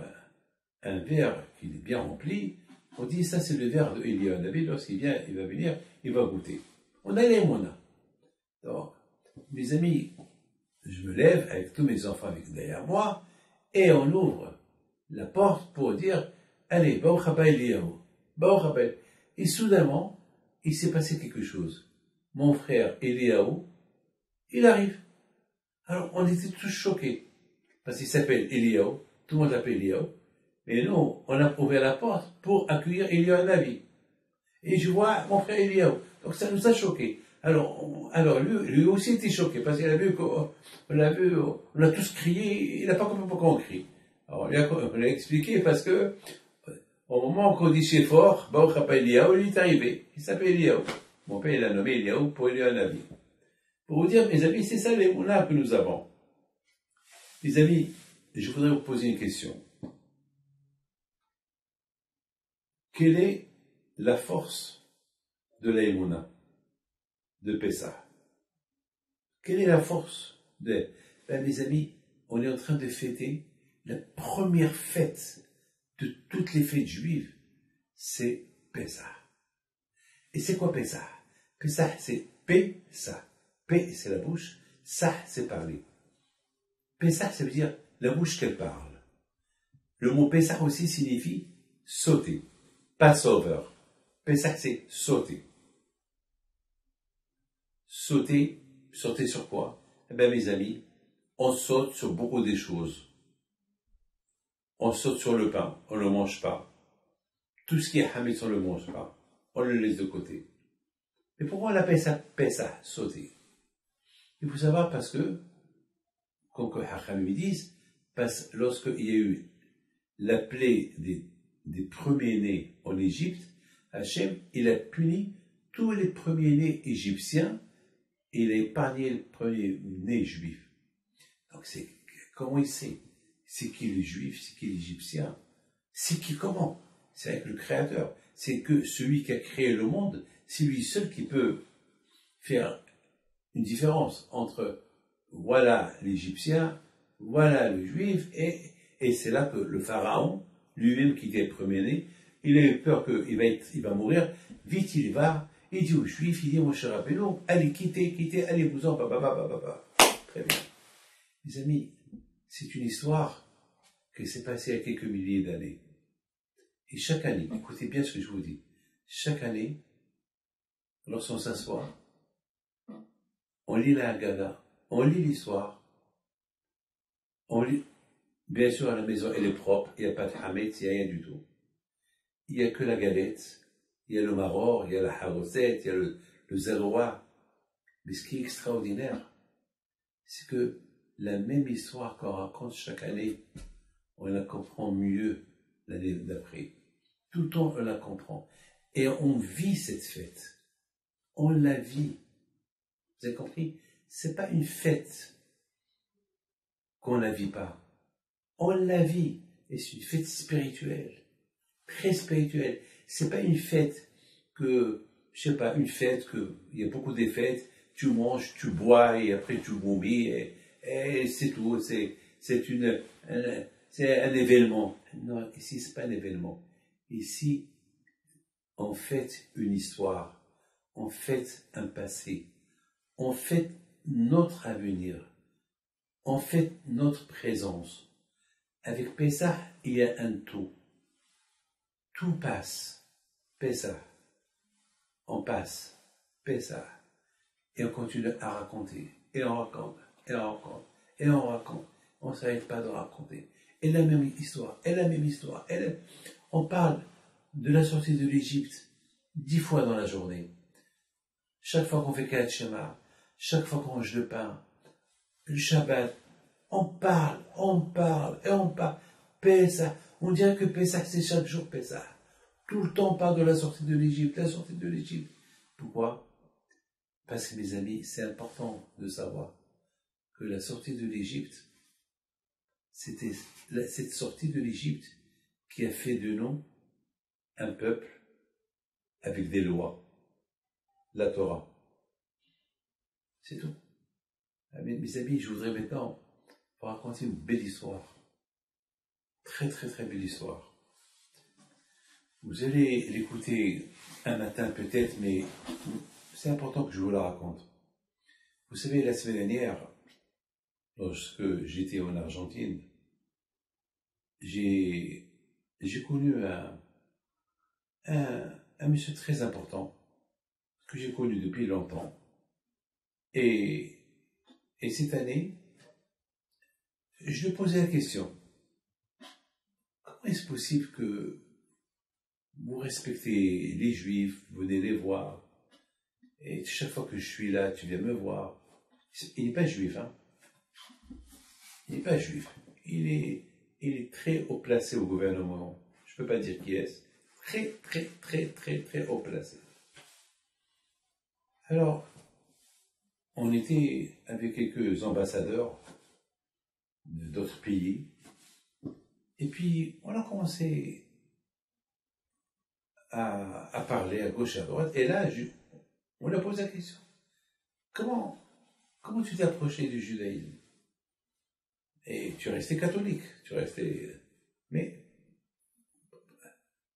qui est bien rempli. On dit ça c'est le verre de Eliyahu Hanavi, lorsqu'il vient, il va venir, il va goûter. On a les mona. Donc, mes amis, je me lève avec tous mes enfants derrière moi, et on ouvre la porte pour dire, allez, Baruch haba Eliyahu, Baruch haba. Et soudainement, il s'est passé quelque chose. Mon frère Eliyahu, il arrive. Alors, on était tous choqués, parce qu'il s'appelle Eliyahu, tout le monde l'appelle Eliyahu, mais nous, on a ouvert la porte pour accueillir Eliyahu Navi. Et je vois mon frère Eliyahu. Donc ça nous a choqués. Alors lui aussi était choqué, parce qu'il a vu qu'on on a tous crié, il n'a pas compris pourquoi on crie. Alors on l'a expliqué parce que, au moment qu'on dit c'est fort, Baruch haba Eliyahu, il est arrivé. Il s'appelle Eliyahu. Mon père, il a nommé Eliyahu pour Eliyahu Navi. Pour vous dire, mes amis, c'est ça les moulins que nous avons. Mes amis, je voudrais vous poser une question. Quelle est la force de la Emouna, de Pessah? Quelle est la force de... mes amis, on est en train de fêter la première fête de toutes les fêtes juives, c'est Pessah. Et c'est quoi Pessah? Pessah, c'est Pessah. P, c'est la bouche, Sah, c'est parler. Pessah, ça veut dire la bouche qu'elle parle. Le mot Pessah aussi signifie sauter, Passover. Pessah, c'est sauter. Sauter sur quoi? Eh bien, mes amis, on saute sur beaucoup de choses. On saute sur le pain, on ne le mange pas. Tout ce qui est hamid, on ne le mange pas. On le laisse de côté. Mais pourquoi on appelle ça Pessah, sauter? Il faut savoir parce que, comme que Hachamim disent, lorsqu'il y a eu la plaie des premiers-nés en Égypte, Hachem, il a puni tous les premiers-nés égyptiens et il a épargné les premiers-nés juifs. Donc comment il sait? C'est qui le juif, c'est qui l'égyptien? C'est qui comment? C'est avec le Créateur. C'est que celui qui a créé le monde, c'est lui seul qui peut faire une différence entre voilà l'Égyptien, voilà le Juif, et c'est là que le Pharaon, lui-même qui était le premier-né, il a eu peur qu'il va mourir, vite il va, il dit aux Juifs, il dit mon cher Appelon, allez quittez, allez-vous-en, Très bien. Les amis, c'est une histoire qui s'est passée il y a quelques milliers d'années. Et chaque année, écoutez bien ce que je vous dis, chaque année, lorsqu'on s'assoit, on lit la Haggadah, on lit l'histoire, on lit, bien sûr, à la maison, elle est propre, il n'y a pas de hametz, il n'y a rien du tout. Il n'y a que la galette, il y a le maror, il y a la harosette, il y a le zéroa. Mais ce qui est extraordinaire, c'est que la même histoire qu'on raconte chaque année, on la comprend mieux l'année d'après. Tout le temps, on la comprend. Et on vit cette fête. On la vit. Vous avez compris? C'est pas une fête qu'on la vit pas. On la vit. Et c'est une fête spirituelle. Très spirituelle. C'est pas une fête que, je sais pas, une fête que, il y a beaucoup de fêtes, tu manges, tu bois, et après tu vomis, et c'est tout. C'est un événement. Non, ici, c'est pas un événement. Ici, on fête une histoire. On fête un passé. On fête notre avenir. On fête notre présence. Avec Pessah, il y a un tout. Tout passe. Pessah. On passe. Pessah. Et on continue à raconter. Et on raconte. Et on raconte. Et on raconte. On ne s'arrête pas de raconter. Et la même histoire. Et la même histoire. On parle de la sortie de l'Égypte 10 fois dans la journée. Chaque fois qu'on fait Kriyat Shema, chaque fois qu'on mange le pain, le Shabbat, on parle, et on parle. Pessah, on dirait que Pessah, c'est chaque jour Pessah. Tout le temps on parle de la sortie de l'Égypte, la sortie de l'Égypte. Pourquoi? Parce que mes amis, c'est important de savoir que la sortie de l'Égypte, c'était cette sortie de l'Égypte qui a fait de nous un peuple avec des lois, la Torah. C'est tout. Mes amis, je voudrais maintenant vous raconter une belle histoire. Très très très belle histoire. Vous allez l'écouter un matin peut-être, mais c'est important que je vous la raconte. Vous savez, la semaine dernière, lorsque j'étais en Argentine, j'ai connu un monsieur très important que j'ai connu depuis longtemps. Et cette année, je lui posais la question. Comment est-ce possible que vous respectez les Juifs, vous venez les voir, et chaque fois que je suis là, tu viens me voir. Il n'est pas juif, hein. Il n'est pas juif. Il est très haut placé au gouvernement. Je ne peux pas dire qui est. Très, très, très, très, très haut placé. Alors, on était avec quelques ambassadeurs d'autres pays, et puis on a commencé à parler à gauche, à droite, et là, on a posé la question. Comment tu t'es approché du judaïsme? Et tu es resté catholique, mais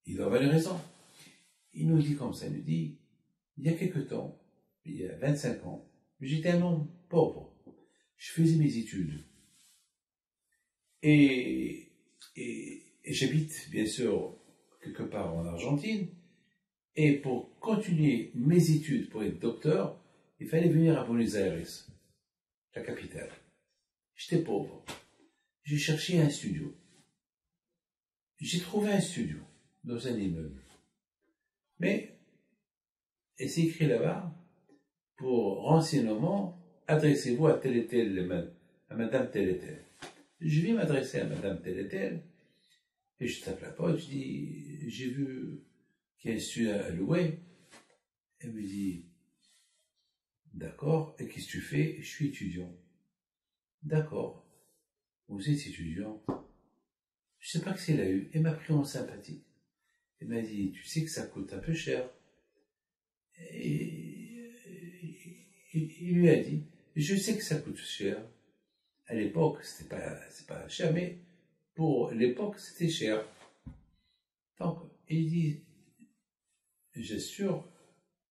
il doit avoir une raison. Il nous dit comme ça, il nous dit, il y a quelque temps, il y a 25 ans, j'étais un homme pauvre. Je faisais mes études. Et j'habite, bien sûr, quelque part en Argentine. Et pour continuer mes études, pour être docteur, il fallait venir à Buenos Aires, la capitale. J'étais pauvre. J'ai cherché un studio. J'ai trouvé un studio dans un immeuble. Mais, et c'est écrit là-bas, pour renseignement, adressez-vous à telle et telle, à madame telle et telle. Je vais m'adresser à madame telle et telle, et je tape la porte, je dis, j'ai vu qu'il y a un studio à louer. Elle me dit, d'accord, et qu'est-ce que tu fais? Je suis étudiant. D'accord, vous êtes étudiant. Je ne sais pas que c'est elle a eu. Elle m'a pris en sympathie. Elle m'a dit, tu sais que ça coûte un peu cher. Et il lui a dit, je sais que ça coûte cher. À l'époque, c'est pas cher, mais pour l'époque, c'était cher. Donc, il dit, j'assure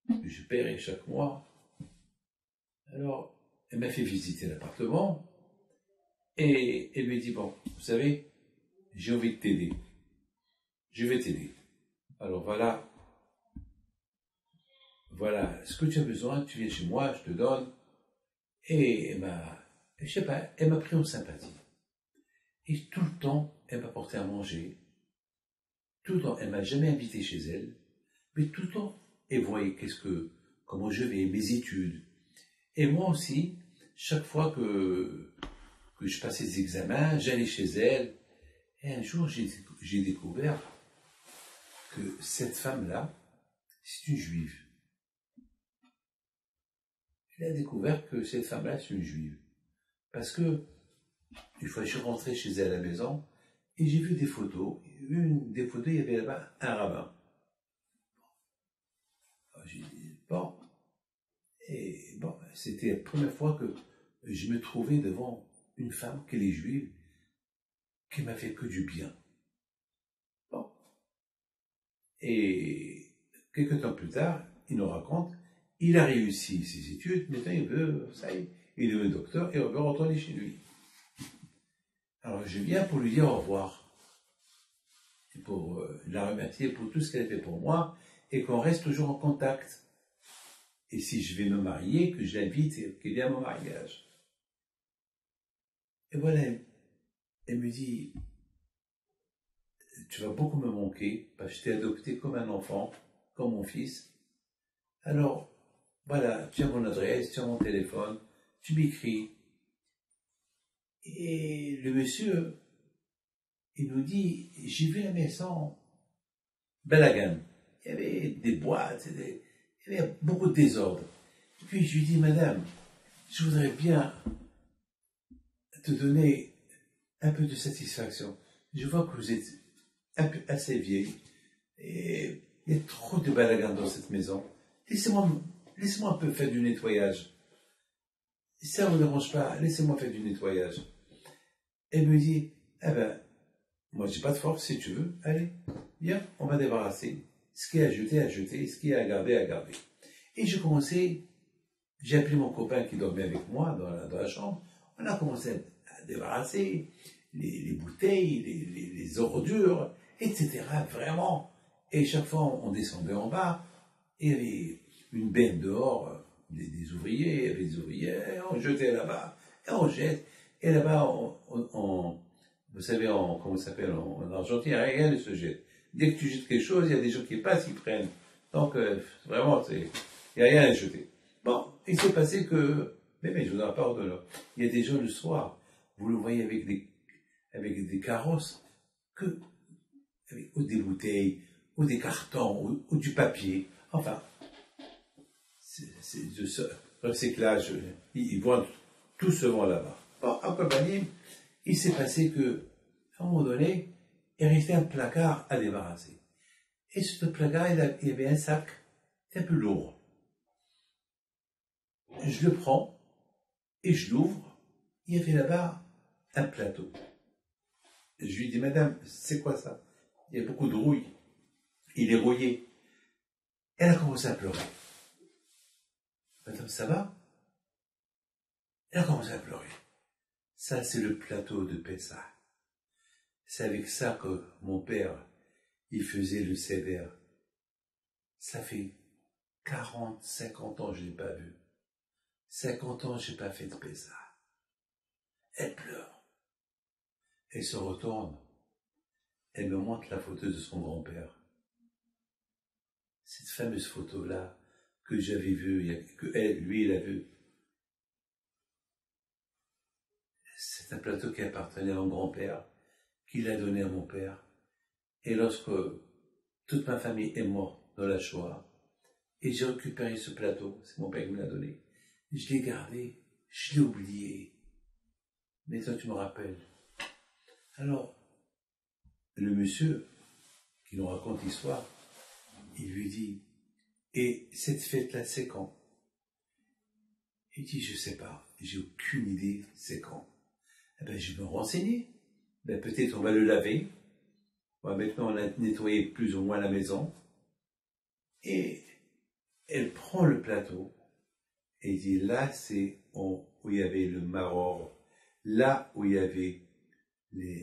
que je paierai chaque mois. Alors, elle m'a fait visiter l'appartement et elle lui dit, bon, vous savez, j'ai envie de t'aider. Je vais t'aider. Alors voilà ce que tu as besoin, tu viens chez moi, je te donne. Et je sais pas, elle m'a pris en sympathie. Et tout le temps, elle m'a porté à manger. Tout le temps, elle m'a jamais invité chez elle. Mais tout le temps, elle voyait comment je vais, mes études. Et moi aussi, chaque fois que je passais des examens, j'allais chez elle. Et un jour, j'ai découvert que cette femme-là, c'est une juive. Il a découvert que cette femme-là, c'est une juive. Parce que, une fois, je suis rentré chez elle à la maison, et j'ai vu des photos. Une des photos, il y avait là-bas un rabbin. Alors, j'ai dit, bon. Et bon, c'était la première fois que je me trouvais devant une femme qui est juive, qui m'a fait que du bien. Bon. Et quelques temps plus tard, il nous raconte, il a réussi ses études, maintenant il veut, ça y est, il est devenu docteur et on veut retourner chez lui. Alors je viens pour lui dire au revoir, et pour la remercier pour tout ce qu'elle a fait pour moi, et qu'on reste toujours en contact. Et si je vais me marier, que je l'invite et qu'elle vienne à mon mariage. Et voilà, elle me dit, tu vas beaucoup me manquer, parce que je t'ai adopté comme un enfant, comme mon fils. Alors, voilà, tu as mon adresse, tu as mon téléphone, tu m'écris. Et le monsieur, il nous dit, j'ai vu la maison Balagan. Il y avait des boîtes, il y avait beaucoup de désordre. Et puis je lui dis, madame, je voudrais bien te donner un peu de satisfaction. Je vois que vous êtes un peu assez vieille et il y a trop de balagan dans cette maison. Laissez-moi un peu faire du nettoyage. Si ça ne vous dérange pas, laissez-moi faire du nettoyage. Elle me dit, eh ben, moi j'ai pas de force, si tu veux, allez, viens, on va débarrasser. Ce qui est à jeter, ce qui est à garder, à garder. Et j'ai appelé mon copain qui dormait avec moi dans la chambre, on a commencé à débarrasser les bouteilles, les des ordures, etc. Vraiment. Et chaque fois, on descendait en bas, et il y avait une benne dehors, des ouvriers, il y avait des ouvriers, on jetait là-bas, et on jette. Et là-bas, vous savez, comment ça s'appelle, en Argentine, rien ne se jette. Dès que tu jettes quelque chose, il y a des gens qui passent, ils prennent. Donc, vraiment, il n'y a rien à jeter. Bon, il s'est passé que, mais je vous en parle de là. Il y a des gens le soir, vous le voyez avec des carrosses, ou des bouteilles, ou des cartons, ou du papier. Enfin, c'est de ce recyclage. Ils vont tout se vend là-bas. Bon, à Kobanim, il s'est passé que, à un moment donné, il restait un placard à débarrasser. Et ce placard, il y avait un sac, un peu lourd. Je le prends, et je l'ouvre. Il y avait là-bas un plateau. Je lui dis, madame, c'est quoi ça? Il y a beaucoup de rouille. Il est rouillé. Elle a commencé à pleurer. Madame, ça va? Elle a commencé à pleurer. Ça, c'est le plateau de Pessah. C'est avec ça que mon père, il faisait le sévère. Ça fait 40, 50 ans que je ne l'ai pas vu. 50 ans, je n'ai pas fait de Pessah. Elle pleure. Elle se retourne. Elle me montre la photo de son grand-père. Cette fameuse photo-là que j'avais vue, que lui, il a vue. C'est un plateau qui appartenait à mon grand-père, qu'il a donné à mon père. Et lorsque toute ma famille est morte dans la Shoah, et j'ai récupéré ce plateau, c'est mon père qui me l'a donné, je l'ai gardé, je l'ai oublié. Mais toi, tu me rappelles. Alors, le monsieur qui nous raconte l'histoire, il lui dit, et cette fête-là, c'est quand? Il dit, je sais pas, j'ai aucune idée, c'est quand. Eh ben, je vais me renseigner. Ben, peut-être on va le laver. Ouais, maintenant, on a nettoyé plus ou moins la maison. Et elle prend le plateau et dit, là, c'est où il y avait le maror, là où il y avait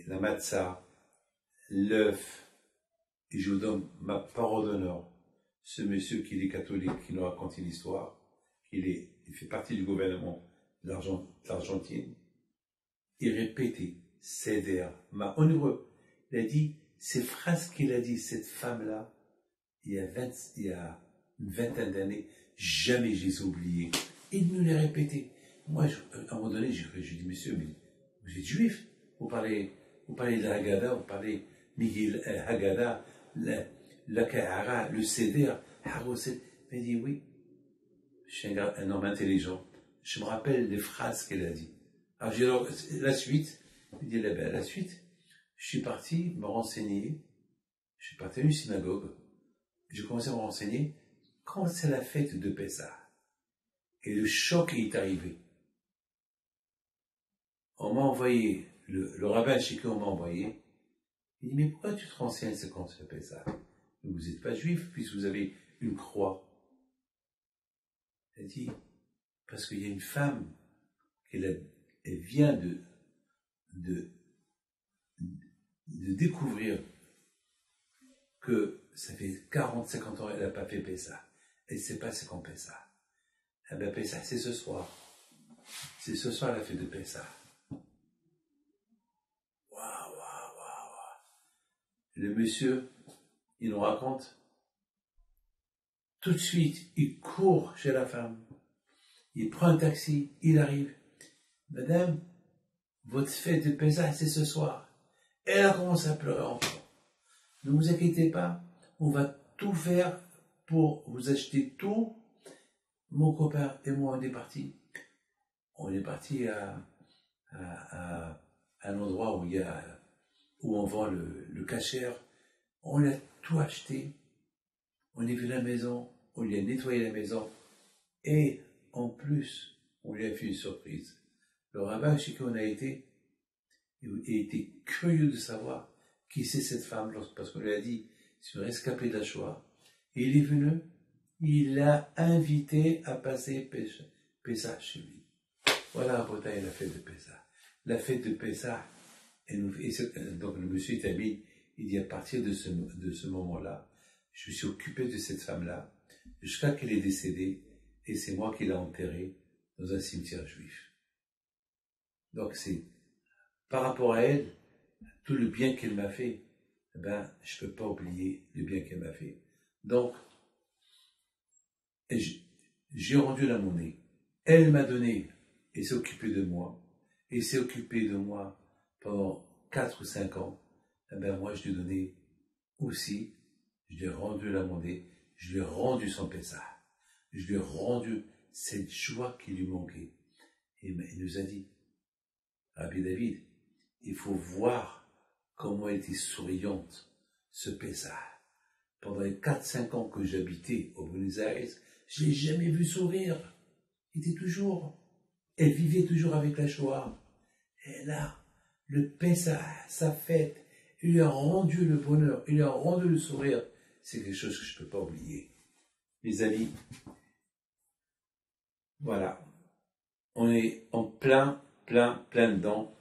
la matzah, l'œuf. Et je vous donne ma parole d'honneur. Ce monsieur qui est catholique, qui nous raconte l'histoire, il fait partie du gouvernement de l'Argentine, il répétait Seder, en hébreu. Il a dit, ces phrases qu'il a dit, cette femme-là, il y a une vingtaine d'années, jamais je les ai oubliées. Il nous les répétait. Moi, à un moment donné, je dis, monsieur, mais vous êtes juif? Vous parlez de la Haggadah, vous parlez Miguel Haggadah, la Kahara, le Seder, Haroset. Il dit, oui, je suis un homme intelligent. Je me rappelle les phrases qu'elle a dit. Alors, la suite, il dit, la suite, je suis parti me renseigner, je suis parti à une synagogue, j'ai commencé à me renseigner quand c'est la fête de Pessah. Et le choc est arrivé. On m'a envoyé, le rabbin Chico m'a envoyé, il dit, mais pourquoi tu te renseignes, c'est quand c'est Pessah? Vous n'êtes pas juif, puisque vous avez une croix. Elle dit, parce qu'il y a une femme, elle vient de découvrir que ça fait 40, 50 ans, elle n'a pas fait Pessah. Elle ne sait pas c'est quand Pessah. Eh bien, Pessah, c'est ce soir. C'est ce soir la fête de Pessah. Waouh. Le monsieur, il nous raconte, tout de suite, il court chez la femme. Il prend un taxi, il arrive. Madame, votre fête de Pessah, c'est ce soir. Elle a commencé à pleurer encore. Ne vous inquiétez pas, on va tout faire pour vous acheter tout. Mon copain et moi, on est partis. On est partis à un endroit où on vend le kasher. On a tout acheté. On est vu la maison, on lui a nettoyé la maison. Et en plus, on lui a fait une surprise. Le rabbin chez qui on a été, il était curieux de savoir qui c'est cette femme, parce qu'on lui a dit, c'est une rescapée de la Shoah. Et il est venu, il l'a invité à passer Pessah chez lui. Voilà, Bretagne, la fête de Pessah. La fête de Pessah, Donc le monsieur Itabi, il dit à partir de ce moment-là, je me suis occupé de cette femme-là jusqu'à qu'elle est décédée, et c'est moi qui l'ai enterrée dans un cimetière juif. Donc c'est par rapport à elle, tout le bien qu'elle m'a fait, eh ben, je peux pas oublier le bien qu'elle m'a fait. Donc, j'ai rendu la monnaie. Elle m'a donné, et s'est occupée de moi, et s'est occupée de moi pendant 4 ou 5 ans. Eh ben, moi, je lui ai donné aussi, je lui ai rendu la monnaie, je lui ai rendu son Pessah. Je lui ai rendu cette joie qui lui manquait. Et il nous a dit, Rabbi David, il faut voir comment elle était souriante, ce Pessah. Pendant les 4-5 ans que j'habitais au Buenos Aires, je l'ai jamais vu sourire. Elle vivait toujours avec la Shoah. Et là, le Pessah, sa fête, il lui a rendu le bonheur, il lui a rendu le sourire. C'est quelque chose que je ne peux pas oublier. Mes amis, voilà. On est en plein dedans.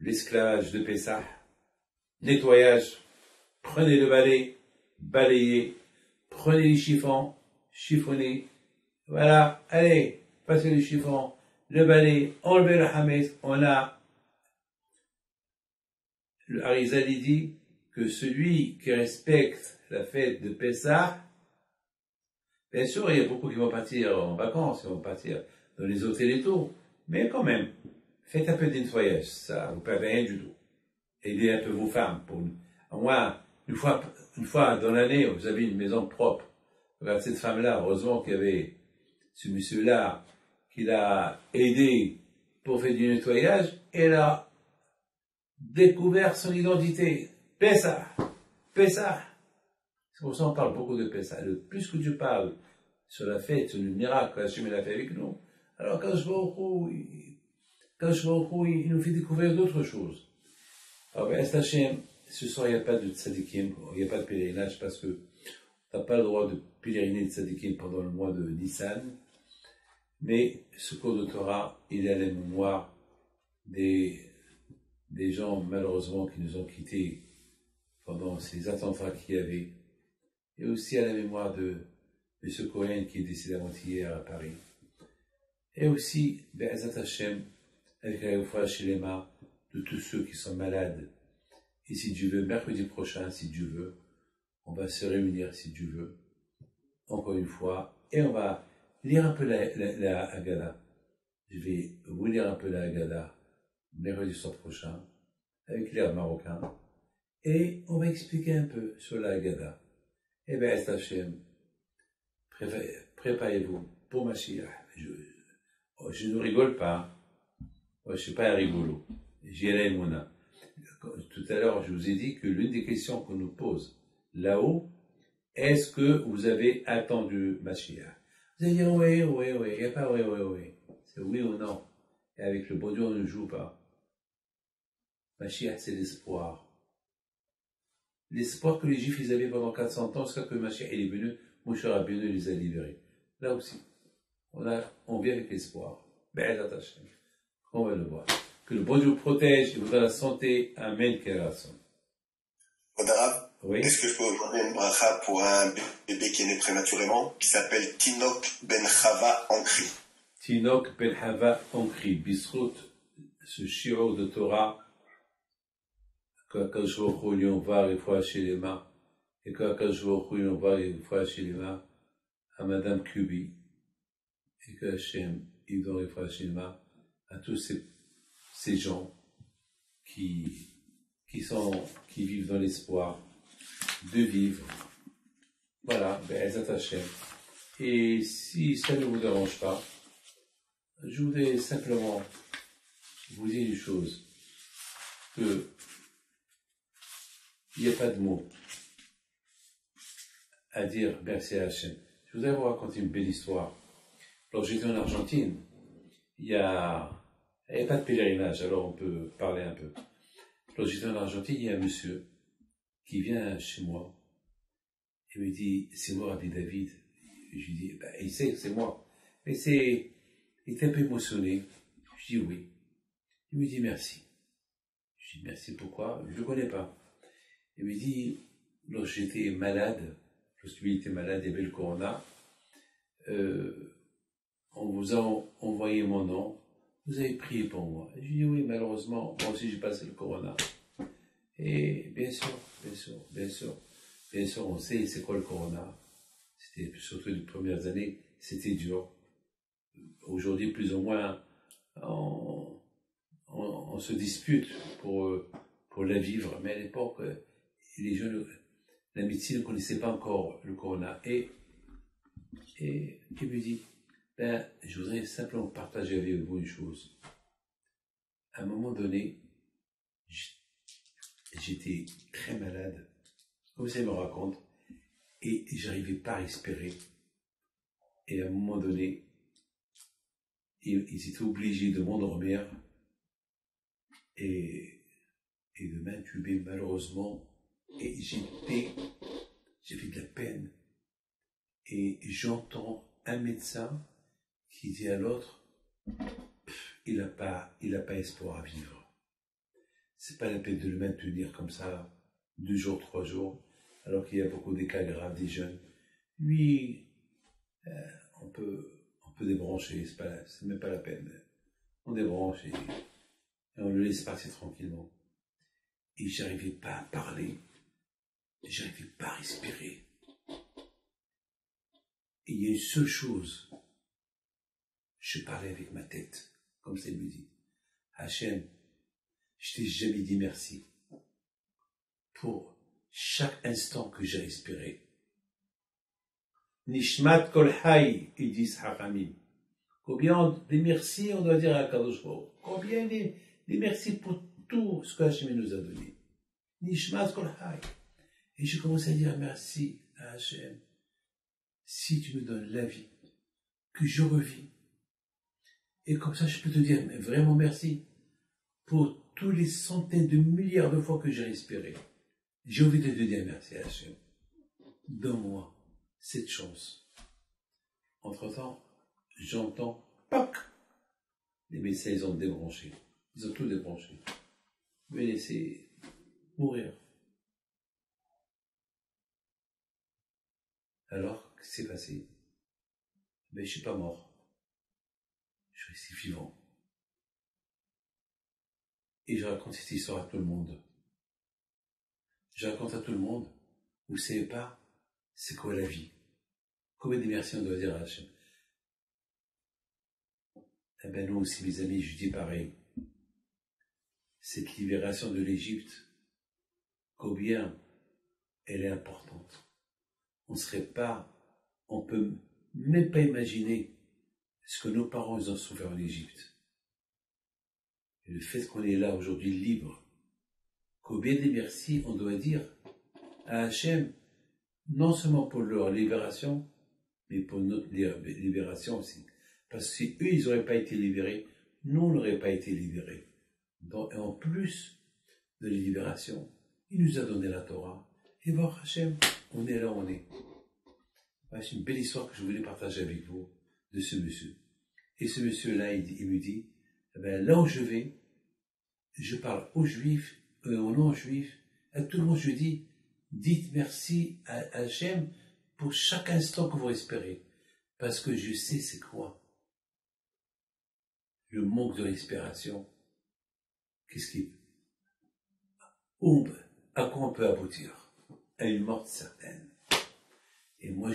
L'esclavage de Pessah, nettoyage, prenez le balai, balayez, prenez les chiffons, chiffonnez, voilà, allez, passez les chiffons, le balai, enlevez le hametz, on a, le Harizali dit que celui qui respecte la fête de Pessah, bien sûr, il y a beaucoup qui vont partir en vacances, ils vont partir dans les hôtels et tout, mais quand même, faites un peu de nettoyage, ça vous perdez rien du tout. Aidez un peu vos femmes. Au moins, une fois dans l'année, vous avez une maison propre. Regarde cette femme-là, heureusement qu'il y avait ce monsieur-là qui l'a aidé pour faire du nettoyage, elle a découvert son identité. Pessah. C'est pour ça qu'on parle beaucoup de Pessah. Le plus que tu parles sur la fête, sur le miracle que Hachem a fait avec nous, alors quand je vois il nous fait découvrir d'autres choses. Alors, ce soir, il n'y a pas de tzadikim, il n'y a pas de pèlerinage parce que tu n'as pas le droit de pèleriner de tzadikim pendant le mois de Nissan. Mais ce cours de Torah, il est à la mémoire des gens, malheureusement, qui nous ont quittés pendant ces attentats qu'il y avait. Et aussi à la mémoire de M. Cohen qui est décédé avant-hier à Paris. Et aussi, Be'ezat Hashem, avec la Youfra Shilema, de tous ceux qui sont malades. Et si Dieu veut, mercredi prochain, si Dieu veut, on va se réunir, si Dieu veut, encore une fois, et on va lire un peu la Haggadah. Je vais vous lire un peu la Haggadah mercredi soir prochain, avec l'air marocain, et on va expliquer un peu sur la Haggadah. Eh bien, Hashem, préparez-vous pour Mashiach. Je ne rigole pas. Moi, je ne suis pas un rigolo. J'ai la émouna. Tout à l'heure, je vous ai dit que l'une des questions qu'on nous pose là-haut, est-ce que vous avez attendu Mashiach? Vous allez dire oui, il n'y a pas oui. C'est oui ou non. Et avec le bon Dieu, on ne joue pas. Mashiach, c'est l'espoir. L'espoir que les Juifs ils avaient pendant 400 ans, jusqu'à que Mashiach est venu, Moshe Rabbeinu les a libérés. Là aussi, on vit avec l'espoir. On va le voir. Que le bon Dieu protège et vous donne la santé. Amen. Oui. Est-ce que je peux vous demander une bracha pour un bébé qui est né prématurément, qui s'appelle Tinok Ben Chava Ankri? Tinok Ben Chava Ankri. Bisrout, ce shiro de Torah, que Akadosh Baruch Hu lui envoie refoua shelema, et que Akadosh Baruch Hu lui envoie refoua shelema à Madame Kubi, et que Hachem il donne refoua shelema à tous ces gens qui vivent dans l'espoir de vivre. Voilà, Be'ezat Hashem. Et si ça ne vous dérange pas, je voudrais simplement vous dire une chose, que il n'y a pas de mots à dire merci à Hachem. Je voudrais vous raconter une belle histoire. Lorsque j'étais en Argentine, il n'y a pas de pèlerinage, alors on peut parler un peu. Lorsque j'étais en Argentine, il y a un monsieur qui vient chez moi et me dit, c'est moi Rabbi David. Je lui dis, il sait que c'est moi. Mais il est un peu émotionné. Je dis oui. Il me dit merci. Je dis merci, pourquoi? Je ne le connais pas. Il me dit, lorsque j'étais malade, lorsque lui était malade, il y avait le corona, on vous a envoyé mon nom, vous avez prié pour moi. Et je lui dis oui, malheureusement, moi aussi j'ai passé le corona. Et bien sûr, on sait c'est quoi le corona. C'était surtout les premières années, c'était dur. Aujourd'hui, plus ou moins, on se dispute pour la vivre, mais à l'époque, les jeunes, la médecine ne connaissait pas encore le corona. Et il me dit, ben, je voudrais simplement partager avec vous une chose. À un moment donné, j'étais très malade, comme ça il me raconte, et j'arrivais pas à respirer. Et à un moment donné, ils étaient obligés de m'endormir et de m'intuber malheureusement. Et j'avais de la peine. Et j'entends un médecin qui dit à l'autre, il n'a pas espoir à vivre. C'est pas la peine de le maintenir comme ça, 2 jours, 3 jours, alors qu'il y a beaucoup de cas graves des jeunes. Lui, on peut débrancher, c'est même pas la peine. On débranche et on le laisse partir tranquillement. Et j'arrivais pas à parler, j'arrivais pas à respirer. Et il y a une seule chose, je parlais avec ma tête, comme ça il me dit, Hachem, je t'ai jamais dit merci pour chaque instant que j'ai respiré. Nishmat kol hay, ils disent Hachamim. Combien de merci on doit dire à Kadosh Baruch. Combien de merci pour tout ce que Hachem nous a donné. Nishmat kol hay. Et je commence à dire merci à Hachem. Si tu me donnes la vie, que je revis. Et comme ça, je peux te dire vraiment merci pour tous les centaines de milliards de fois que j'ai respiré. J'ai envie de te dire merci à Hachem. Donne-moi cette chance. Entre-temps, j'entends, PAC, les médecins, ils ont débranché. Ils ont tout débranché. Je vais laisser mourir. Alors, qu'est-ce qui s'est passé? Ben, je suis pas mort. Je suis resté vivant. Et je raconte cette histoire à tout le monde. Je raconte à tout le monde, vous ne savez pas, c'est quoi la vie? Combien de merci on doit dire à Hachem? Eh bien, nous aussi, mes amis, je dis pareil. Cette libération de l'Égypte, combien elle est importante. On peut même pas imaginer ce que nos parents ils ont souffert en Égypte. Et le fait qu'on est là aujourd'hui libre, combien de merci on doit dire à Hachem, non seulement pour leur libération, mais pour notre libération aussi. Parce que si eux, ils n'auraient pas été libérés, nous, on n'aurait pas été libérés. Donc, et en plus de la libération, il nous a donné la Torah. Et voir Hachem, on est là où on est. C'est une belle histoire que je voulais partager avec vous de ce monsieur. Et ce monsieur-là, il me dit, eh bien, là où je vais, je parle aux Juifs, aux non-Juifs, à tout le monde je dis, dites merci à Hachem pour chaque instant que vous respirez. Parce que je sais c'est quoi le manque de respiration. À quoi on peut aboutir? À une mort certaine. Et moi,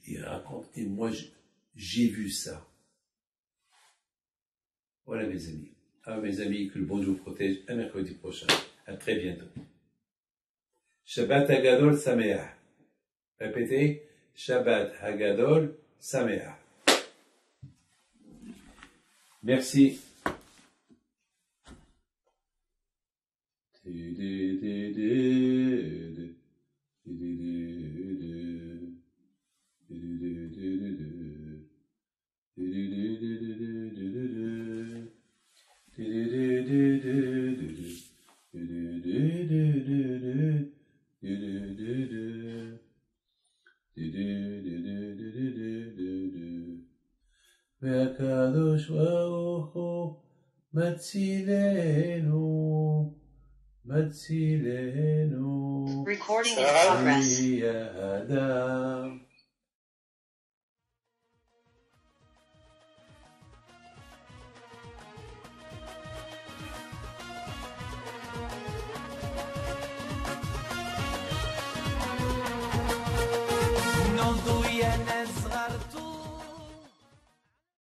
il raconte, et moi, j'ai vu ça. Voilà, mes amis. Ah, mes amis, que le bon Dieu vous protège. À mercredi prochain. À très bientôt. Shabbat Hagadol Sameach. Répétez. Shabbat Hagadol Sameach. Merci. והקדוש ברוך הוא מצילנו הצילנו. Recording in progress. יהיה אדם. Non tu